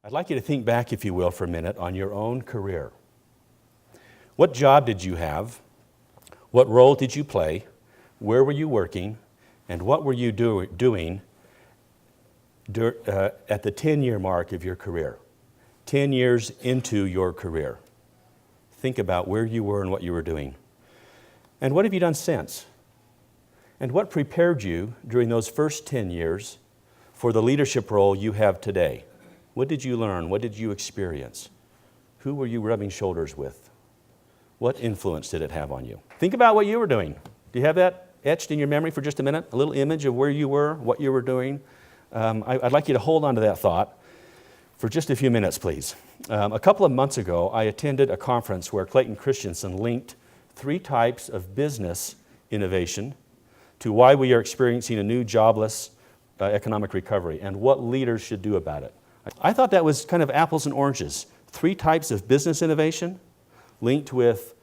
I'd like you to think back, if you will, for a minute on your own career. What job did you have? What role did you play? Where were you working? And what were you doing at the 10-year mark of your career? 10 years into your career. Think about where you were and what you were doing. And what have you done since? And what prepared you during those first 10 years for the leadership role you have today? What did you learn? What did you experience? Who were you rubbing shoulders with? What influence did it have on you? Think about what you were doing. Do you have that etched in your memory for just a minute? A little image of where you were, what you were doing? I'd like you to hold on to that thought for just a few minutes, please. A couple of months ago, I attended a conference where Clayton Christensen linked 3 types of business innovation to why we are experiencing a new jobless economic recovery and what leaders should do about it. I thought that was kind of apples and oranges. 3 types of business innovation linked with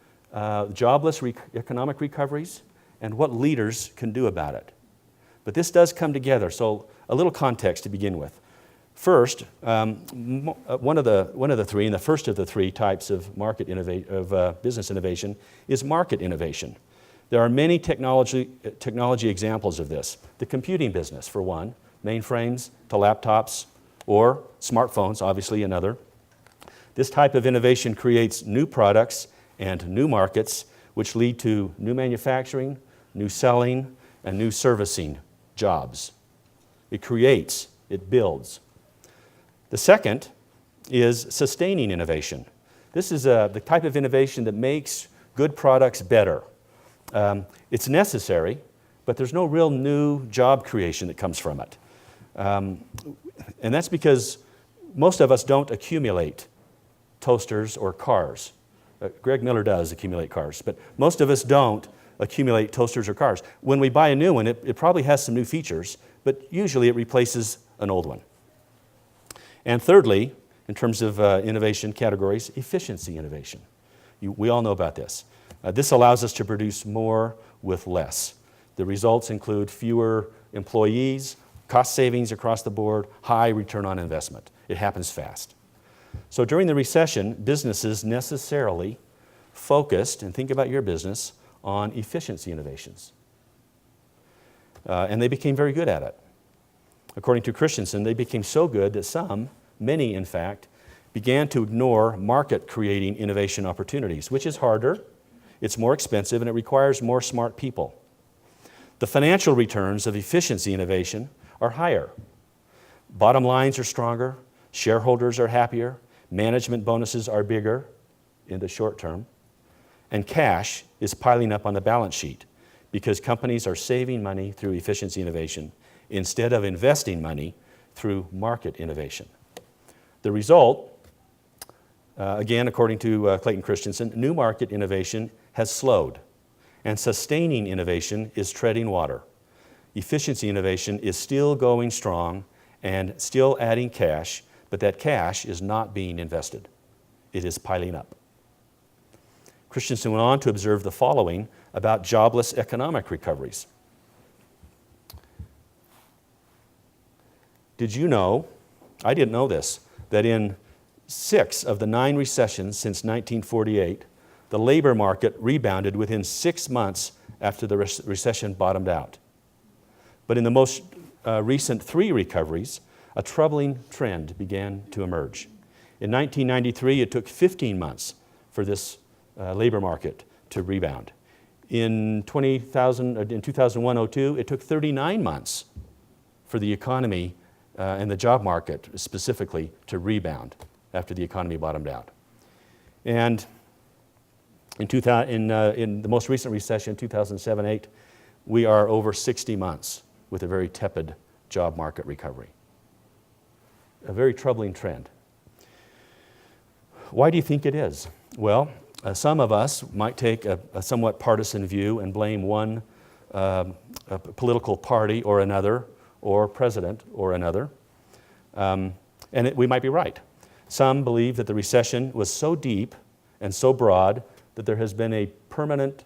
jobless economic recoveries and what leaders can do about it. But this does come together, so a little context to begin with. First, one of the 3, and the first of the 3 types of business innovation is market innovation. There are many technology examples of this. The computing business, for one, mainframes to laptops, or smartphones, obviously another. This type of innovation creates new products and new markets, which lead to new manufacturing, new selling, and new servicing jobs. It creates, it builds. The second is sustaining innovation. This is the type of innovation that makes good products better. It's necessary, but there's no real new job creation that comes from it. And that's because most of us don't accumulate toasters or cars. Greg Miller does accumulate cars, but most of us don't accumulate toasters or cars. When we buy a new one, it probably has some new features, but usually it replaces an old one. And thirdly, in terms of innovation categories, efficiency innovation. We all know about this. This allows us to produce more with less. The results include fewer employees, cost savings across the board, high return on investment. It happens fast. So during the recession, businesses necessarily focused, and think about your business, on efficiency innovations. And they became very good at it. According to Christensen, they became so good that many in fact, began to ignore market-creating innovation opportunities, which is harder, it's more expensive, and it requires more smart people. The financial returns of efficiency innovation are higher. Bottom lines are stronger, shareholders are happier, management bonuses are bigger in the short term, and cash is piling up on the balance sheet because companies are saving money through efficiency innovation instead of investing money through market innovation. The result, again, according to Clayton Christensen, new market innovation has slowed, and sustaining innovation is treading water. Efficiency innovation is still going strong and still adding cash, but that cash is not being invested. It is piling up. Christensen went on to observe the following about jobless economic recoveries. Did you know, I didn't know this, that in 6 of the 9 recessions since 1948, the labor market rebounded within 6 months after the recession bottomed out. But in the most recent 3 recoveries, a troubling trend began to emerge. In 1993, it took 15 months for this labor market to rebound. In 2001-02, it took 39 months for the economy and the job market specifically to rebound after the economy bottomed out. And in the most recent recession, 2007-08, we are over 60 months with a very tepid job market recovery. A very troubling trend. Why do you think it is? Well, some of us might take a somewhat partisan view and blame one political party or another, or president or another, we might be right. Some believe that the recession was so deep and so broad that there has been a permanent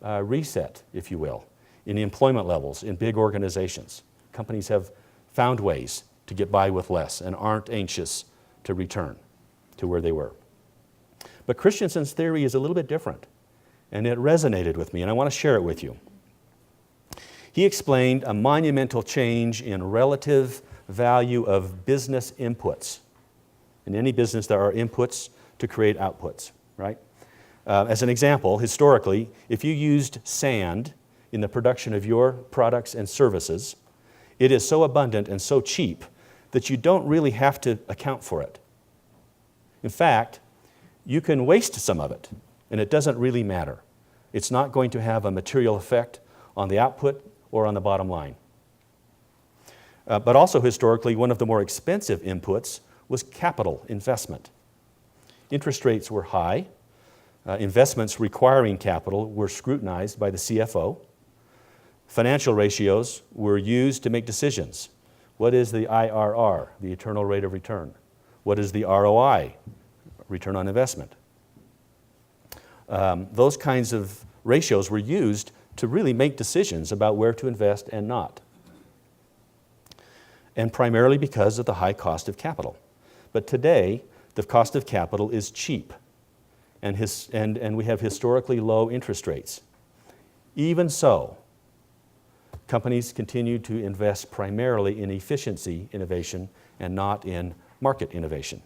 reset, if you will, in the employment levels in big organizations. Companies have found ways to get by with less and aren't anxious to return to where they were. But Christensen's theory is a little bit different, and it resonated with me, and I want to share it with you. He explained a monumental change in relative value of business inputs. In any business, there are inputs to create outputs, right? As an example, historically, if you used sand in the production of your products and services, it is so abundant and so cheap that you don't really have to account for it. In fact, you can waste some of it, and it doesn't really matter. It's not going to have a material effect on the output or on the bottom line. But also historically, one of the more expensive inputs was capital investment. Interest rates were high. Investments requiring capital were scrutinized by the CFO. Financial ratios were used to make decisions. What is the IRR, the internal rate of return? What is the ROI, return on investment? Those kinds of ratios were used to really make decisions about where to invest and not. And primarily because of the high cost of capital. But today, the cost of capital is cheap, and we have historically low interest rates. Even so, companies continue to invest primarily in efficiency innovation and not in market innovation.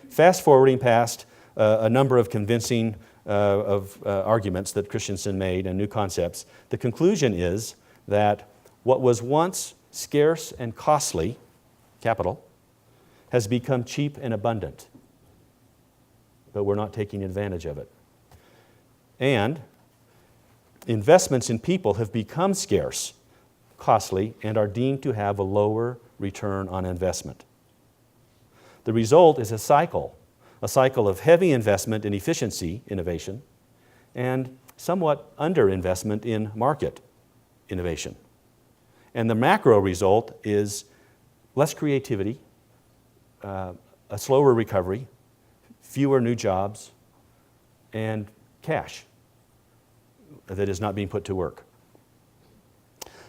Fast forwarding past a number of convincing arguments that Christensen made and new concepts, the conclusion is that what was once scarce and costly, capital, has become cheap and abundant, but we're not taking advantage of it. And investments in people have become scarce, costly, and are deemed to have a lower return on investment. The result is a cycle of heavy investment in efficiency innovation and somewhat underinvestment in market innovation. And the macro result is less creativity, a slower recovery, fewer new jobs, and cash that is not being put to work.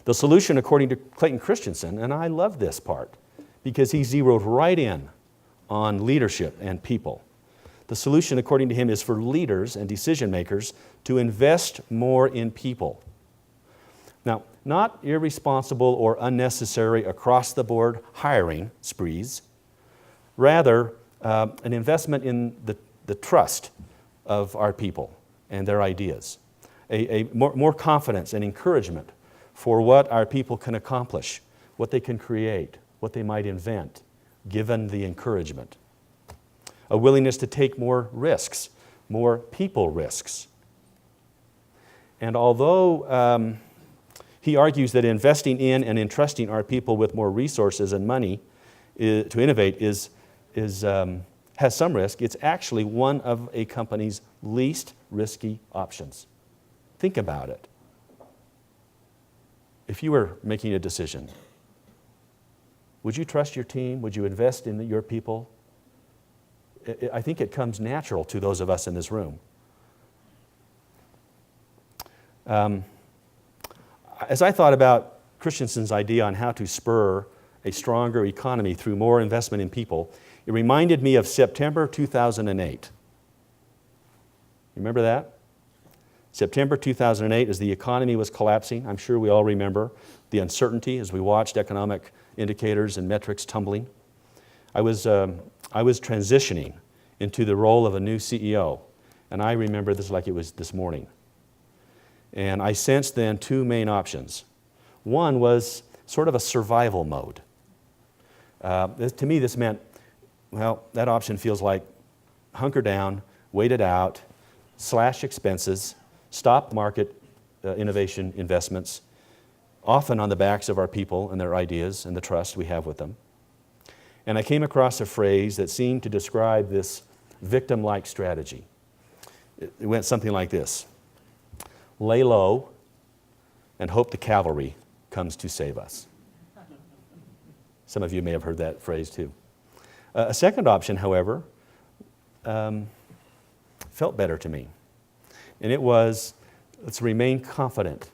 The solution, according to Clayton Christensen, and I love this part because he zeroed right in on leadership and people. The solution, according to him, is for leaders and decision makers to invest more in people. Now, not irresponsible or unnecessary across-the-board hiring sprees, rather an investment in the trust of our people and their ideas, more confidence and encouragement for what our people can accomplish, what they can create, what they might invent, given the encouragement. A willingness to take more risks, more people risks. And although he argues that investing in and entrusting our people with more resources and money to innovate has some risk, it's actually one of a company's least risky options. Think about it. If you were making a decision, would you trust your team? Would you invest in your people? I think it comes natural to those of us in this room. As I thought about Christensen's idea on how to spur a stronger economy through more investment in people, it reminded me of September 2008. Remember that? September 2008, as the economy was collapsing, I'm sure we all remember the uncertainty as we watched economic indicators and metrics tumbling. I was transitioning into the role of a new CEO, and I remember this like it was this morning. And I sensed then two main options. One was sort of a survival mode. To me, this meant, well, that option feels like hunker down, wait it out, slash expenses, stop market innovation investments, often on the backs of our people and their ideas and the trust we have with them. And I came across a phrase that seemed to describe this victim-like strategy. It went something like this: lay low and hope the cavalry comes to save us. Some of you may have heard that phrase too. A second option, however, felt better to me. And it was, let's remain confident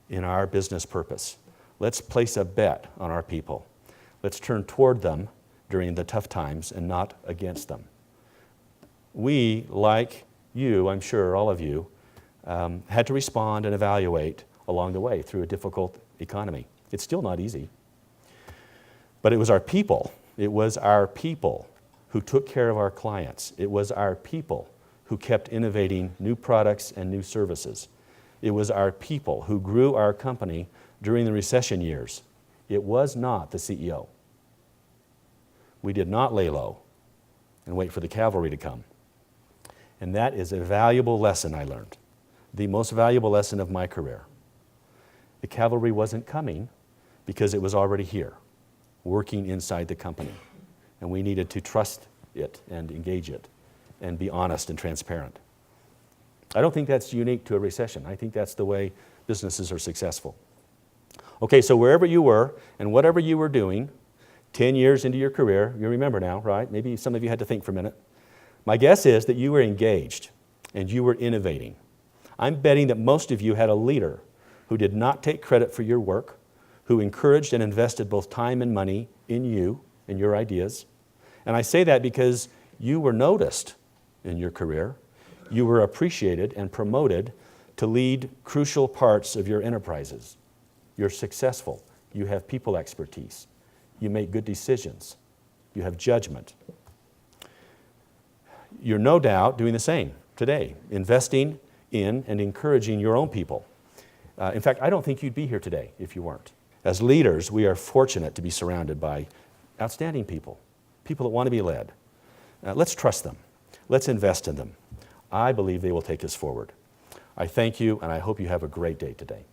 in our business purpose. Let's place a bet on our people. Let's turn toward them during the tough times and not against them. We, like you, I'm sure all of you, had to respond and evaluate along the way through a difficult economy. It's still not easy. But it was our people. It was our people who took care of our clients. It was our people who kept innovating new products and new services. It was our people who grew our company during the recession years. It was not the CEO. We did not lay low and wait for the cavalry to come. And that is a valuable lesson I learned, the most valuable lesson of my career. The cavalry wasn't coming because it was already here, working inside the company. And we needed to trust it and engage it and be honest and transparent. I don't think that's unique to a recession. I think that's the way businesses are successful. Okay, so wherever you were and whatever you were doing, 10 years into your career, you remember now, right? Maybe some of you had to think for a minute. My guess is that you were engaged and you were innovating. I'm betting that most of you had a leader who did not take credit for your work, who encouraged and invested both time and money in you and your ideas. And I say that because you were noticed in your career. You were appreciated and promoted to lead crucial parts of your enterprises. You're successful. You have people expertise. You make good decisions. You have judgment. You're no doubt doing the same today, investing in and encouraging your own people. In fact, I don't think you'd be here today if you weren't. As leaders, we are fortunate to be surrounded by outstanding people, people that want to be led. Let's trust them. Let's invest in them. I believe they will take us forward. I thank you, and I hope you have a great day today.